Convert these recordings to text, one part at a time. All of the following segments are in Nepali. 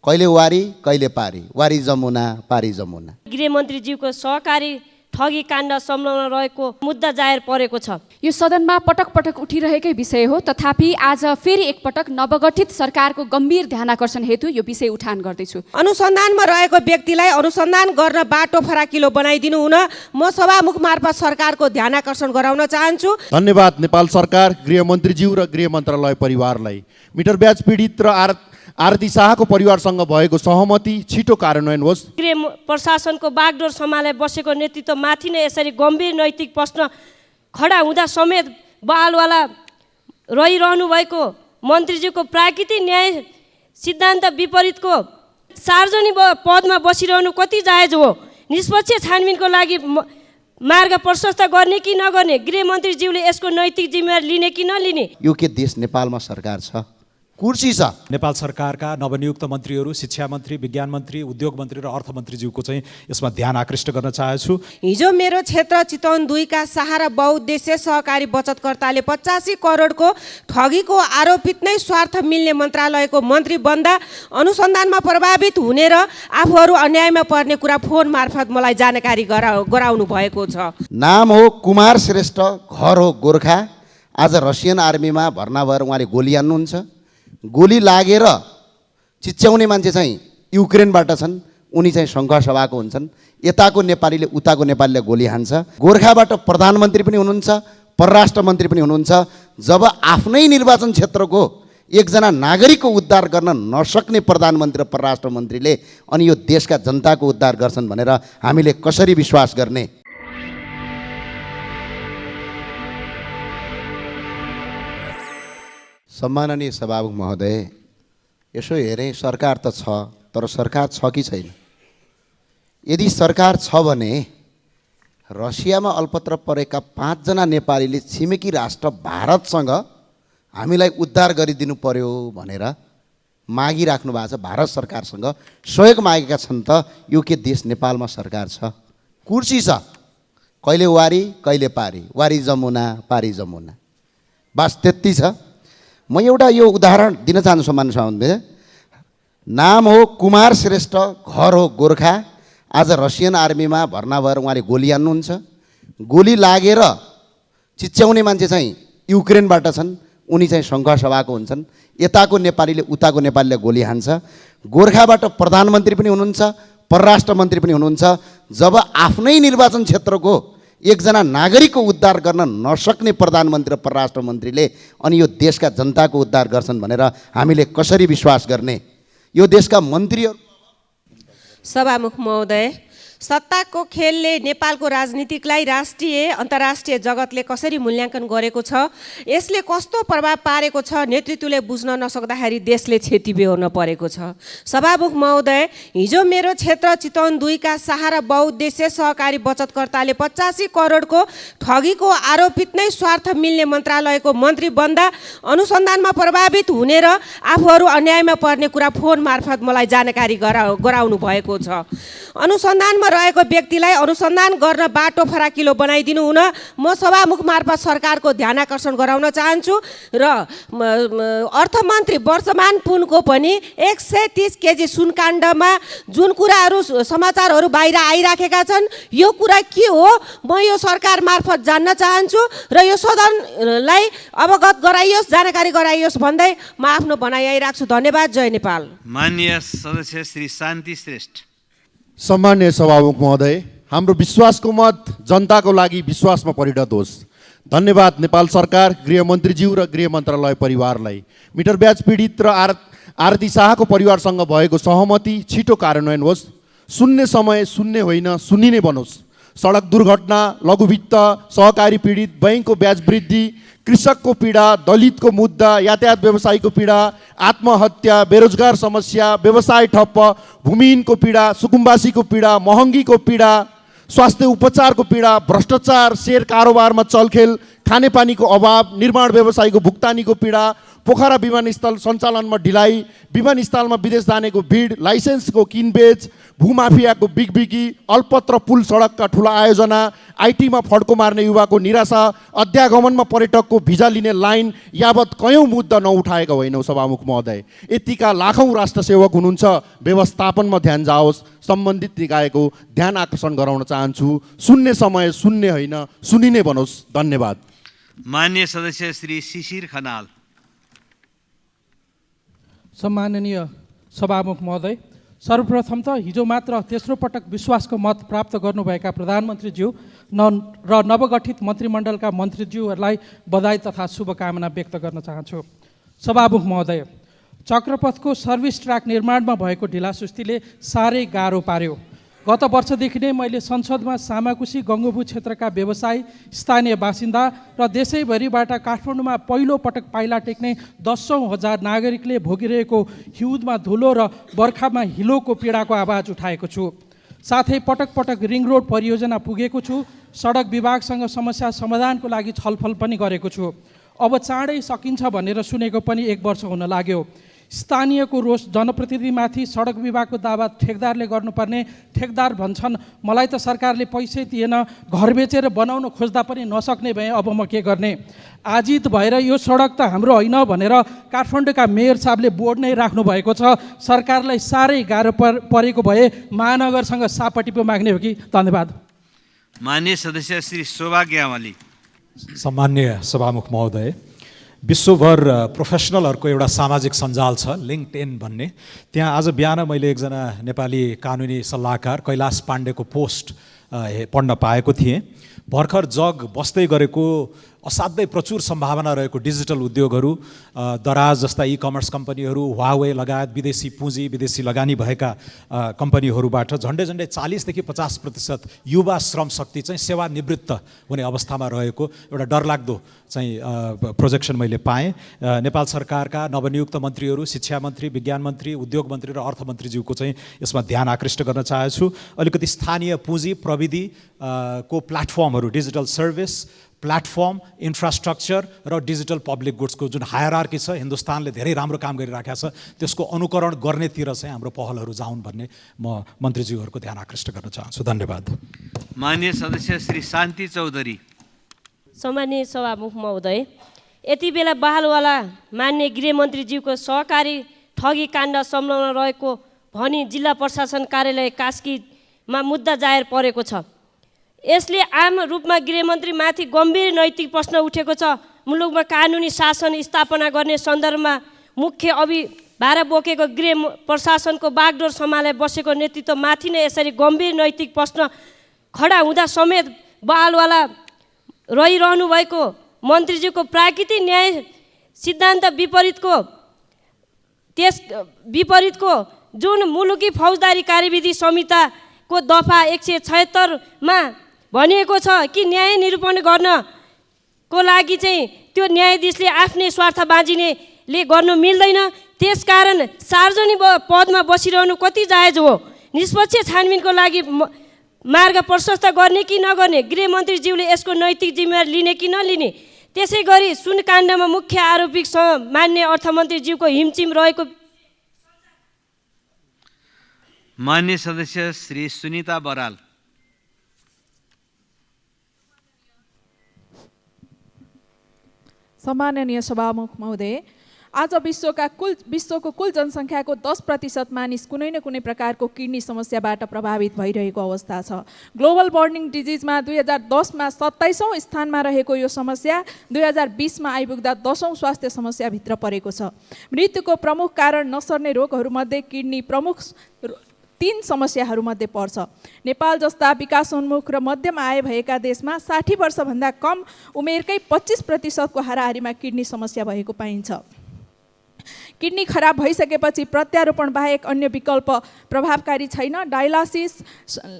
कहिले वारी कहिले पारी, वारी जमुना पारी जमुना। गृहमन्त्रीज्यूको सहकारी ठगी काण्ड संलग्न रहेको मुद्दा जाहेर परेको छ। यो सदनमा पटक पटक उठिरहेकै विषय हो, तथापि आज फेरि एकपटक नवगठित सरकारको गम्भीर ध्यानाकर्षण हेतु यो विषय उठान गर्दैछु। अनुसन्धानमा रहेको व्यक्तिलाई अनुसन्धान गर्न बाटो फराकिलो बनाइदिनु हुन म सभामुख मार्फत सरकारको ध्यानाकर्षण गराउन चाहन्छु। धन्यवाद नेपाल सरकार, गृहमन्त्रीज्यू र गृह मन्त्रालय परिवारलाई। मिटर ब्याज पीडित र आरती शाहको परिवारसँग भएको सहमति छिटो कार्यान्वयन होस्। गृह प्रशासनको बागडोर सम्हाले बसेको नेतृत्वमाथि नै यसरी गम्भीर नैतिक प्रश्न खडा हुँदा समेत बहालवाला रहिरहनु भएको मन्त्रीज्यूको प्राकृतिक न्याय सिद्धान्त विपरीतको सार्वजनिक पदमा बसिरहनु कति जायज हो? निष्पक्ष छानबिनको लागि मार्ग प्रशस्त गर्ने कि नगर्ने? गृहमन्त्रीज्यूले यसको नैतिक जिम्मेवारी लिने कि नलिने? यो के देश नेपालमा सरकार छ? कुर्सी छ। नेपाल सरकारका नवनियुक्त मन्त्रीहरू, शिक्षा मन्त्री, विज्ञान मन्त्री, उद्योग मन्त्री र अर्थमन्त्रीज्यूको चाहिँ यसमा ध्यान आकृष्ट गर्न चाहेछु। हिजो मेरो क्षेत्र चितवन 2 का सहारा बहुद्देश्य सहकारी बचतकर्ताले 85 करोडको ठगीको आरोपित नै स्वार्थ मिल्ने मन्त्रालयको मन्त्री बन्दा अनुसन्धानमा प्रभावित हुने र आफूहरू अन्यायमा पर्ने कुरा फोन मार्फत मलाई जानकारी गराउनु भएको छ। नाम हो कुमार श्रेष्ठ, घर हो गोर्खा। आज रसियन आर्मीमा भर्ना भएर उहाँले गोली हान्नुहुन्छ। गोली लागेर चिच्याउने मान्छे चाहिँ युक्रेनबाट छन्, उनी चाहिँ सङ्घसभाको हुन्छन्। यताको नेपालीले उताको नेपालीले गोली हान्छ। गोर्खाबाट प्रधानमन्त्री पनि हुनुहुन्छ, परराष्ट्र मन्त्री पनि हुनुहुन्छ। जब आफ्नै निर्वाचन क्षेत्रको एकजना नागरिकको उद्धार गर्न नसक्ने प्रधानमन्त्री र परराष्ट्र मन्त्रीले अनि यो देशका जनताको उद्धार गर्छन् भनेर हामीले कसरी विश्वास गर्ने? सम्माननीय सभामुख महोदय, यसो हेरेँ सरकार त छ, तर सरकार छ कि छैन? यदि सरकार छ भने रसियामा अल्पत्र परेका 5 जना नेपालीले छिमेकी राष्ट्र भारतसँग हामीलाई उद्धार गरिदिनु पर्यो भनेर मागिराख्नु भएको छ। भारत सरकारसँग सहयोग मागेका छन् त यो के देश नेपालमा सरकार छ? कुर्सी छ। कहिले वारी कहिले पारी, वारी जमुना पारी जमुना। बस त्यति छ। म एउटा यो उदाहरण दिन चाहन्छु सम्मान साउन्डले। नाम हो कुमार श्रेष्ठ, घर हो गोर्खा। आज रसियन आर्मीमा भर्ना भएर उहाँले गोली हान्नुहुन्छ। गोली लागेर चिच्याउने मान्छे चाहिँ युक्रेनबाट छन्, उनी चाहिँ सङ्घसभाको हुन्छन्। यताको नेपालीले उताको नेपालीले गोली हान्छ। गोर्खाबाट प्रधानमन्त्री पनि हुनुहुन्छ, परराष्ट्र मन्त्री पनि हुनुहुन्छ। जब आफ्नै निर्वाचन क्षेत्रको एकजना नागरिकको उद्धार गर्न नसक्ने प्रधानमन्त्री र परराष्ट्र मन्त्रीले अनि यो देशका जनताको उद्धार गर्छन् भनेर हामीले कसरी विश्वास गर्ने? यो देशका मन्त्रीहरू। सभामुख महोदय, सत्ताको खेलले नेपालको राजनीतिकलाई राष्ट्रिय अन्तर्राष्ट्रिय जगतले कसरी मूल्याङ्कन गरेको छ, यसले कस्तो प्रभाव पारेको छ, नेतृत्वले बुझ्न नसक्दाखेरि देशले क्षति बेहोर्न परेको छ। सभामुख महोदय, हिजो मेरो क्षेत्र चितवन 2 का सहारा बहुद्देश्य सहकारी बचतकर्ताले 85 करोडको ठगीको आरोपित नै स्वार्थ मिल्ने मन्त्रालयको मन्त्री बन्दा अनुसन्धानमा प्रभावित हुने र आफूहरू अन्यायमा पर्ने कुरा फोन मार्फत मलाई जानकारी गराउनु भएको छ। अनुसन्धानमा रहेको व्यक्तिलाई अनुसन्धान गर्न बाटो फराकिलो बनाइदिनु हुन म सभामुख मार्फत सरकारको ध्यानाकर्षण गराउन चाहन्छु र अर्थमन्त्री वर्षमान पुनको पनि 130 केजी सुनकाण्डमा जुन कुराहरू समाचारहरू बाहिर आइराखेका छन्, यो कुरा के हो म यो सरकार मार्फत जान्न चाहन्छु र यो सदनलाई अवगत गराइयोस्, जानकारी गराइयोस् भन्दै म आफ्नो भनाइ राख्छु। धन्यवाद। जय नेपाल। माननीय सदस्य श्री शान्ति श्रेष्ठ। सम्माननीय सभामुख महोदय, हाम्रो विश्वासको मत जनताको लागि विश्वासमा परिणत होस्। धन्यवाद नेपाल सरकार, गृहमन्त्रीज्यू र गृह मन्त्रालय परिवारलाई। मिटर ब्याज पीडित र आरती शाहको परिवारसँग भएको सहमति छिटो कार्यान्वयन होस्। सुन्ने समय सुन्ने होइन, सुनिने बनोस्। सडक दुर्घटना, लघुवित्त, सहकारी पीडित, बैंकको ब्याज वृद्धि, कृषकको पीडा, दलितको मुद्दा, यातायात व्यवसायीको पीडा, आत्महत्या, बेरोजगार समस्या, व्यवसाय ठप्प, भूमिहीनको पीडा, सुकुम्बासीको पीडा, महँगीको पीडा, स्वास्थ्य उपचारको पीडा, भ्रष्टाचार, शेयर कारोबारमा चलखेल, खानेपानीको अभाव, निर्माण व्यवसायको भुक्तानीको पीडा, पोखरा विमानस्थल सञ्चालनमा ढिलाइ, विमानस्थलमा विदेश जानेको भिड, लाइसेन्सको किनबेच, भूमाफियाको बिगबिगी, अल्पत्र पुल सडकका ठुला आयोजना, आइटीमा फड्को मार्ने युवाको निराशा, अध्यागमनमा पर्यटकको भिजा लिने लाइन यावत कयौँ मुद्दा नउठाएका होइनौँ सभामुख महोदय। यतिका लाखौँ राष्ट्रसेवक हुनुहुन्छ, व्यवस्थापनमा ध्यान जाओस्। सम्बन्धित निकायको ध्यान आकर्षण गराउन चाहन्छु। सुन्ने समय सुन्ने होइन, सुनिने बनोस्। धन्यवाद। मान्य सदस्य श्री शिशिर खनाल। सम्माननीय सभामुख महोदय, सर्वप्रथम त हिजो मात्र तेस्रो पटक विश्वासको मत प्राप्त गर्नुभएका प्रधानमन्त्रीज्यू र नवगठित मन्त्रीमण्डलका मन्त्रीज्यूहरूलाई बधाई तथा शुभकामना व्यक्त गर्न चाहन्छु। सभामुख महोदय, चक्रपथको सर्भिस ट्र्याक निर्माणमा भएको ढिलासुस्तीले साह्रै गाह्रो पार्यो। गत वर्षदेखि नै मैले संसदमा सामाकुसी गङ्गोबु क्षेत्रका व्यवसायी, स्थानीय बासिन्दा र देशैभरिबाट काठमाडौँमा पहिलो पटक पाइला टेक्ने 10,000 नागरिकले भोगिरहेको हिउँदमा धुलो र बर्खामा हिलोको पीडाको आवाज उठाएको छु। साथै पटक पटक रिङ रोड परियोजना पुगेको छु। सडक विभागसँग समस्या समाधानको लागि छलफल पनि गरेको छु। अब चाँडै सकिन्छ भनेर सुनेको पनि 1 वर्ष हुन लाग्यो। स्थानीयको रोष जनप्रतिनिधिमाथि, सडक विभागको दावा ठेकदारले गर्नुपर्ने। ठेकदार भन्छन् मलाई त सरकारले पैसै दिएन, घर बेचेर बनाउन खोज्दा पनि नसक्ने भए, अब म के गर्ने। आजित भएर यो सडक त हाम्रो होइन भनेर काठमाडौँका मेयर साहबले बोर्ड नै राख्नु भएको छ। सरकारलाई साह्रै गाह्रो परेको भए महानगरसँग सापट्टि पो माग्ने हो कि? धन्यवाद। मान्य सदस्य श्री शोभा ग्यावाली। सम्मान्य सभामुख महोदय, विश्वभर प्रोफेसनलहरूको एउटा सामाजिक सञ्जाल छ लिङ्क्डइन भन्ने। त्यहाँ आज बिहान मैले एकजना नेपाली कानुनी सल्लाहकार कैलाश पाण्डेको पोस्ट पढ्न पाएको थिएँ। भर्खर जग बस्दै गरेको असाध्यै प्रचुर सम्भावना रहेको डिजिटल उद्योगहरू, दराज जस्ता ई कमर्स कम्पनीहरू, हुवावे लगायत विदेशी पुँजी, विदेशी लगानी भएका कम्पनीहरूबाट झन्डै 40 देखि 50% युवा श्रम शक्ति चाहिँ सेवानिवृत्त हुने अवस्थामा रहेको एउटा डरलाग्दो चाहिँ प्रोजेक्सन मैले पाएँ। नेपाल सरकारका नवनियुक्त मन्त्रीहरू, शिक्षा मन्त्री, विज्ञान मन्त्री, उद्योग मन्त्री र अर्थमन्त्रीज्यूको चाहिँ यसमा ध्यान आकृष्ट गर्न चाहेछु। अलिकति स्थानीय पुँजी प्रविधि को प्लेटफर्महरू, डिजिटल सर्भिस प्लेटफर्म, इन्फ्रास्ट्रक्चर र डिजिटल पब्लिक गुड्सको जुन हायरार्की छ, हिन्दुस्तानले धेरै राम्रो काम गरिराखेको छ, त्यसको अनुकरण गर्नेतिर चाहिँ हाम्रो पहलहरू जाउन् भन्ने म मन्त्रीज्यूहरूको ध्यान आकृष्ट गर्न चाहन्छु। धन्यवाद। मान्य सदस्य श्री शान्ति चौधरी। सम्माननीय सभामुख महोदय, यति बेला बहालवाला मान्य गृहमन्त्रीज्यूको सहकारी ठगी काण्ड संलग्न रहेको भनी जिल्ला प्रशासन कार्यालय कास्कीमा मुद्दा जाहेर परेको छ। यसले आम रूपमा गृहमन्त्रीमाथि गम्भीर नैतिक प्रश्न उठेको छ। मुलुकमा कानुनी शासन स्थापना गर्ने सन्दर्भमा मुख्य अभिभार बोकेको गृह प्रशासनको बागडोर सम्हाले बसेको नेतृत्वमाथि नै यसरी गम्भीर नैतिक प्रश्न खडा हुँदा समेत बहालवाला रहिरहनु भएको मन्त्रीज्यूको प्राकृतिक न्याय सिद्धान्त विपरीतको जुन मुलुकी फौजदारी कार्यविधि संहिताको दफा 176मा भनिएको छ कि न्याय निरूपण गर्नको लागि चाहिँ त्यो न्यायाधीशले आफ्नै स्वार्थ बाँझिनेले गर्नु मिल्दैन। त्यसकारण सार्वजनिक पदमा बसिरहनु कति जायज हो? निष्पक्ष छानबिनको लागि मार्ग प्रशस्त गर्ने कि नगर्ने? गृहमन्त्रीज्यूले यसको नैतिक जिम्मेवारी लिने कि नलिने? त्यसै गरी सुनकाण्डमा मुख्य आरोपी मान्य अर्थमन्त्रीज्यूको हिमचिम रहेको। मान्य सदस्य श्री सुनिता बराल। सम्माननीय सभामुख महोदय, आज विश्वको कुल जनसङ्ख्याको 10% मानिस कुनै न कुनै प्रकारको किडनी समस्याबाट प्रभावित भइरहेको अवस्था छ। ग्लोबल वार्मिङ डिजिजमा 2010मा 27औं स्थानमा रहेको यो समस्या 2020मा आइपुग्दा 10औं स्वास्थ्य समस्याभित्र परेको छ। मृत्युको प्रमुख कारण नसर्ने रोगहरूमध्ये किडनी प्रमुख 3 समस्याहरूमध्ये पर्छ। नेपाल जस्ता विकासोन्मुख र मध्यम आय भएका देशमा 60 वर्षभन्दा कम उमेरकै 25% को हाराहारीमा किडनी समस्या भएको पाइन्छ। किडनी खराब भइसकेपछि प्रत्यारोपण बाहेक अन्य विकल्प प्रभावकारी छैन। डायलासिस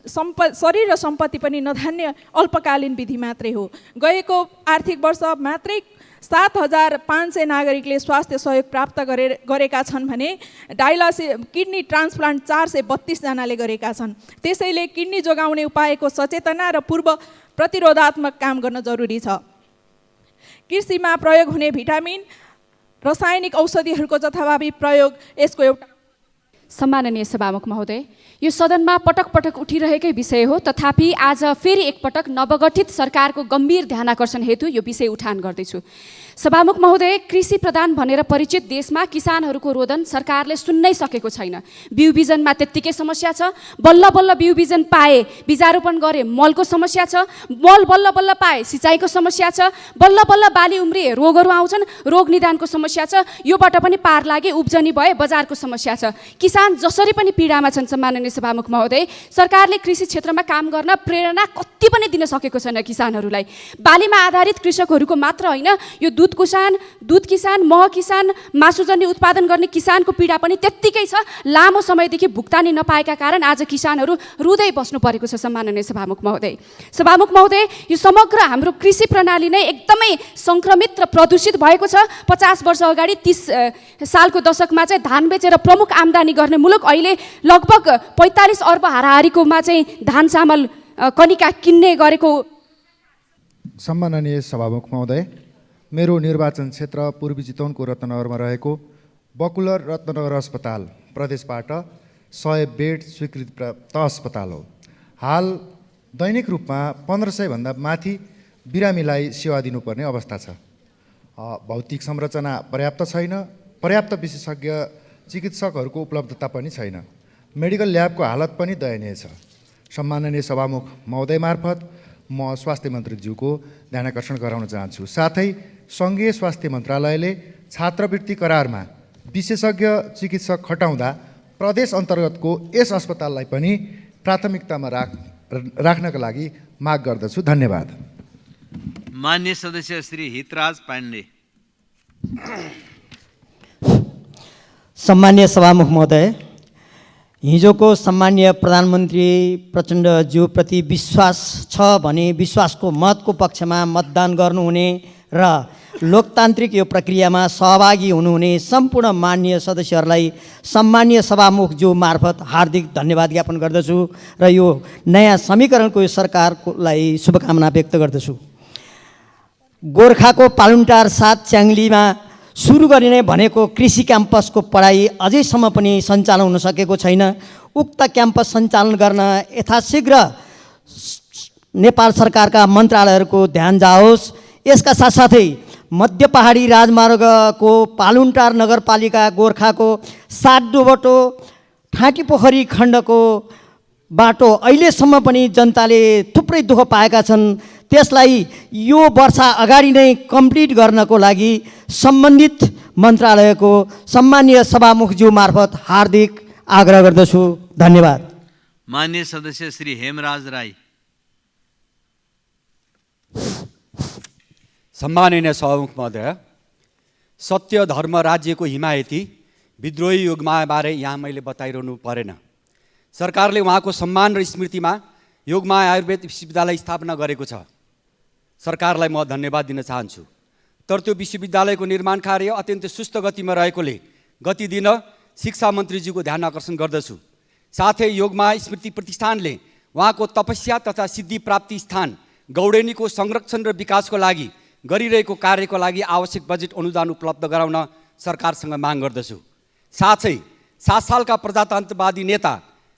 शरीर र सम्पत्ति पनि नधान्य अल्पकालीन विधि मात्रै हो। गएको आर्थिक वर्ष मात्रै 7,500 नागरिकले स्वास्थ्य सहयोग प्राप्त गरेका छन् भने डायलासिस किडनी ट्रान्सप्लान्ट 432 जनाले गरेका छन्। त्यसैले किडनी जोगाउने उपायको सचेतना र पूर्व प्रतिरोधात्मक काम गर्न जरुरी छ। कृषिमा प्रयोग हुने भिटामिन रासायनिक औषधिहरूको जथाभावी प्रयोग यसको एउटा। सम्माननीय सभामुख महोदय, यो सदनमा पटक पटक उठिरहेकै विषय हो, तथापि आज फेरि एकपटक नवगठित सरकारको गम्भीर ध्यानाकर्षण हेतु यो विषय उठान गर्दैछु। सभामुख महोदय, कृषि प्रधान भनेर परिचित देशमा किसानहरूको रोदन सरकारले सुन्नै सकेको छैन। बिउ बिजनमा त्यत्तिकै समस्या छ, बल्ल बल्ल बिउ बिजन पाए बिजारोपण गरे मलको समस्या छ, मल बल्ल बल्ल पाए सिँचाइको समस्या छ, बल्ल बल्ल बाली उम्रिए रोगहरू आउँछन्, रोग निदानको समस्या छ, योबाट पनि पार लागे उब्जनी भए बजारको समस्या छ। किसान जसरी पनि पीडामा छन्। सम्माननीय सभामुख महोदय, सरकारले कृषि क्षेत्रमा काम गर्न प्रेरणा कति पनि दिन सकेको छैन किसानहरूलाई। बालीमा आधारित कृषकहरूको मात्र होइन, यो दुध किसान, मह किसान, मासुजन्य उत्पादन गर्ने किसानको पीडा पनि त्यत्तिकै छ। लामो समयदेखि भुक्तानी नपाएका कारण आज किसानहरू रुँदै बस्नु परेको छ। सम्माननीय सभामुख महोदय, यो समग्र हाम्रो कृषि प्रणाली नै एकदमै सङ्क्रमित र प्रदूषित भएको छ। 50 वर्ष अगाडि 30 सालको दशकमा चाहिँ धान बेचेर प्रमुख आम्दानी गर्ने मुलुक अहिले लगभग 45 अर्ब हाराहारीकोमा चाहिँ धान चामल कनिका किन्ने गरेको। सम्माननीय सभामुख महोदय, मेरो निर्वाचन क्षेत्र पूर्वी चितवनको रत्नगरमा रहेको बकुलर रत्नगर अस्पताल प्रदेशबाट 100 बेड स्वीकृति प्राप्त अस्पताल हो। हाल दैनिक रूपमा 1500 भन्दा माथि बिरामीलाई सेवा दिनुपर्ने अवस्था छ। भौतिक संरचना पर्याप्त छैन, पर्याप्त विशेषज्ञ चिकित्सकहरूको उपलब्धता पनि छैन, मेडिकल ल्याबको हालत पनि दयनीय छ। सम्माननीय सभामुख महोदय मार्फत म स्वास्थ्य मन्त्रीज्यूको ध्यानाकर्षण गराउन चाहन्छु। साथै सङ्घीय स्वास्थ्य मन्त्रालयले छात्रवृत्ति करारमा विशेषज्ञ चिकित्सक खटाउँदा प्रदेश अन्तर्गतको यस अस्पताललाई पनि प्राथमिकतामा राख्नका लागि माग गर्दछु। धन्यवाद। मान्य सदस्य श्री हितराज पाण्डे। सम्मान्य सभामुख महोदय, हिजोको सम्मान्य प्रधानमन्त्री प्रचण्डज्यूप्रति विश्वास छ भने विश्वासको मतको पक्षमा मतदान गर्नुहुने र लोकतान्त्रिक यो प्रक्रियामा सहभागी हुनुहुने सम्पूर्ण माननीय सदस्यहरूलाई सम्मान्य सभामुखज्यू मार्फत हार्दिक धन्यवाद ज्ञापन गर्दछु र यो नयाँ समीकरणको यो सरकारलाई शुभकामना व्यक्त गर्दछु। गोर्खाको पालुन्टार 7 च्याङ्लीमा सुरु गरिने भनेको कृषि क्याम्पसको पढाइ अझैसम्म पनि सञ्चालन हुन सकेको छैन। उक्त क्याम्पस सञ्चालन गर्न यथाशीघ्र नेपाल सरकारका मन्त्रालयहरूको ध्यान जाओस्। यसका साथसाथै मध्य पहाडी राजमार्गको पालुन्टार नगरपालिका गोर्खाको 7 डोबटो ठाँटी पोखरी खण्डको बाटो अहिलेसम्म पनि जनताले थुप्रै दुःख पाएका छन्। त्यसलाई यो वर्ष अगाडि नै कम्प्लिट गर्नको लागि सम्बन्धित मन्त्रालयको सम्मानीय सभामुखज्यू मार्फत हार्दिक आग्रह गर्दछु। धन्यवाद। मान्य सदस्य श्री हेमराज राई। सम्माननीय सभामुख महोदय, सत्य धर्म राज्यको हिमायती विद्रोही योगमायाबारे यहाँ मैले बताइरहनु परेन। सरकारले उहाँको सम्मान र स्मृतिमा योगमाया आयुर्वेद विश्वविद्यालय स्थापना गरेको छ। सरकारलाई म धन्यवाद दिन चाहन्छु। तर त्यो विश्वविद्यालयको निर्माण कार्य अत्यन्तै सुस्त गतिमा रहेकोले गति दिन शिक्षा मन्त्रीज्यूको ध्यान आकर्षण गर्दछु। साथै योगमाया स्मृति प्रतिष्ठानले उहाँको तपस्या तथा सिद्धि प्राप्ति स्थान गौडेनीको संरक्षण र विकासको लागि गरिरहेको कार्यको लागि आवश्यक बजेट अनुदान उपलब्ध गराउन सरकारसँग माग गर्दछु। साथै 7 सालका प्रजातन्त्रवादी नेता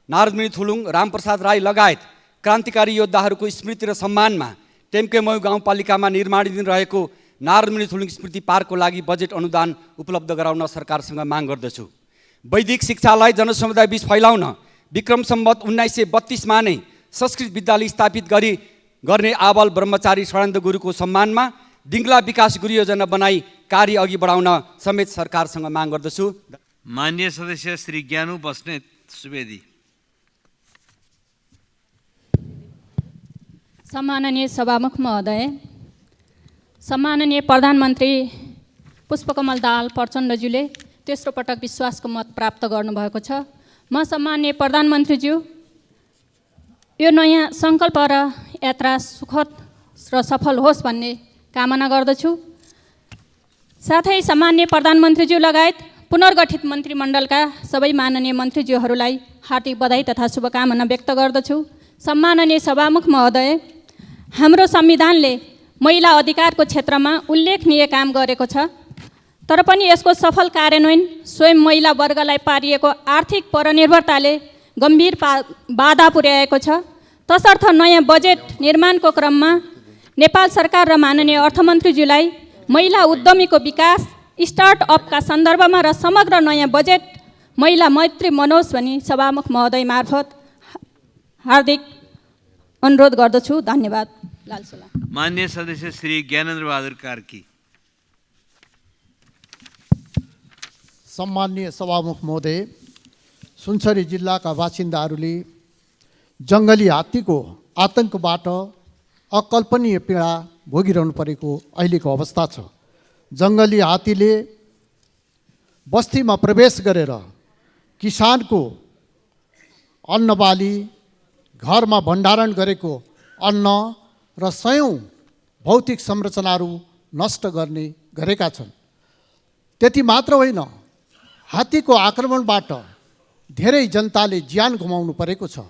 नारदमुनि थुलुङ, रामप्रसाद राई लगायत क्रान्तिकारी योद्धाहरूको स्मृति र सम्मानमा टेम्केमयु गाउँपालिकामा निर्माणाधीन रहेको नारदमुनि थुलुङ स्मृति पार्कको लागि बजेट अनुदान उपलब्ध गराउन सरकारसँग माग गर्दछु। वैदिक शिक्षालाई जनसमुदाय बीच फैलाउन विक्रम सम्वत 1932 मा नै संस्कृत विद्यालय स्थापित गर्ने आबल ब्रह्मचारी षडानन्द गुरुको सम्मानमा दिङ्गला विकास गुरु योजना बनाई कार्य अघि बढाउन समेत सरकारसँग माग गर्दछु। मान्य सदस्य श्री ज्ञानु बस्नेत सुवेदी। सम्माननीय सभामुख महोदय, सम्माननीय प्रधानमन्त्री पुष्पकमल दाहाल प्रचण्डज्यूले तेस्रो पटक विश्वासको मत प्राप्त गर्नुभएको छ। म सम्माननीय प्रधानमन्त्रीज्यू यो नयाँ सङ्कल्प र यात्रा सुखद र सफल होस् भन्ने कामना गर्दछु। साथै सम्माननीय प्रधानमन्त्रीज्यू लगायत पुनर्गठित मन्त्रीमण्डलका सबै माननीय मन्त्रीज्यूहरूलाई हार्दिक बधाई तथा शुभकामना व्यक्त गर्दछु। सम्माननीय सभामुख महोदय, हाम्रो संविधानले महिला अधिकारको क्षेत्रमा उल्लेखनीय काम गरेको छ, तर पनि यसको सफल कार्यान्वयन स्वयं महिला वर्गलाई पारिएको आर्थिक परनिर्भरताले गम्भीर बाधा पुर्याएको छ। तसर्थ नयाँ बजेट निर्माणको क्रममा नेपाल सरकार र माननीय अर्थमन्त्रीज्यूलाई महिला उद्यमीको विकास, स्टार्टअपका सन्दर्भमा र समग्र नयाँ बजेट महिला मैत्री मनोस् भनी सभामुख महोदय मार्फत हार्दिक अनुरोध गर्दछु। धन्यवाद। लालसोला। मान्य सदस्य श्री ज्ञानेन्द्र बहादुर कार्की। सम्माननीय सभामुख महोदय, सुनसरी जिल्लाका बासिन्दाहरूले जङ्गली हात्तीको आतङ्कबाट अकल्पनीय पीडा भोगिरहनु परेको अहिलेको अवस्था छ। जङ्गली हात्तीले बस्तीमा प्रवेश गरेर किसानको अन्नबाली, घरमा भण्डारण गरेको अन्न र सयौँ भौतिक संरचनाहरू नष्ट गरेका छन्। त्यति मात्र होइन, हात्तीको आक्रमणबाट धेरै जनताले ज्यान गुमाउनु परेको छ,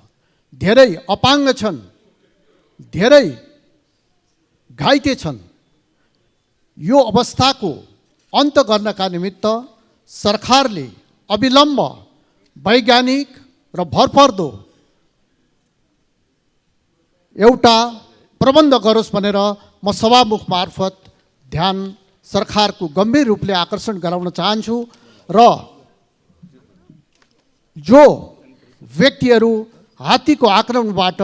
धेरै अपाङ्ग छन्, धेरै घाइते छन्। यो अवस्थाको अन्त गर्नका निमित्त सरकारले अविलम्ब वैज्ञानिक र भरपर्दो एउटा प्रबन्ध गरोस् भनेर म सभामुख मार्फत ध्यान सरकारको गम्भीर रूपले आकर्षण गराउन चाहन्छु। र जो व्यक्तिहरू हात्तीको आक्रमणबाट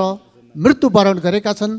मृत्युवरण गरेका छन्